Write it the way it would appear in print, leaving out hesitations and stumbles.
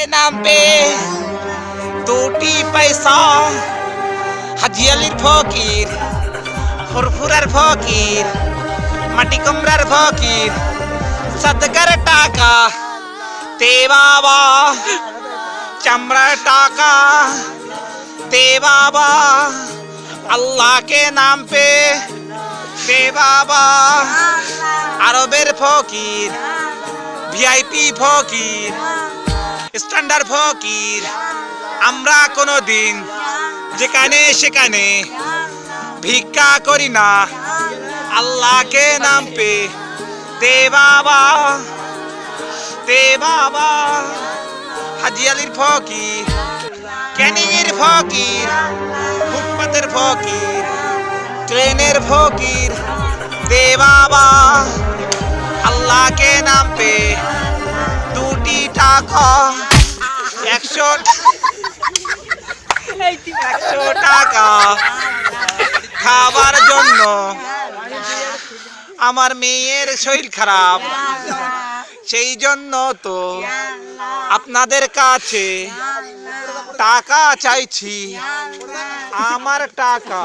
নাম পে দুটি পয়সা হাজি আলীর ফকির ফুরফুরার ফকির মাটি কুমড়ার ফকির সদকার টাকা তে বাবা চামড়ার টাকা তে বাবা আল্লাহ के नाम पे দে বাবা আরবের ফকির ভিআইপি ফকির স্ট্যান্ডার্ড ফকির আমরা কোনোদিন যেখানে সেখানে ভিক্ষা করি না আল্লাহ के नाम पे দে বাবা হাজি আলীর ফকির ক্যানিংয়ের ফকির ফুটপাতের ফকির ট্রেনের ফকির দে বাবা আল্লাহ के नाम पे দুটি টাকা 100 টাকা খাবার জন্য আমার মেয়ের শরীর খারাপ সেই জন্য তো আপনাদের কাছে টাকা চাইছি আমার টাকা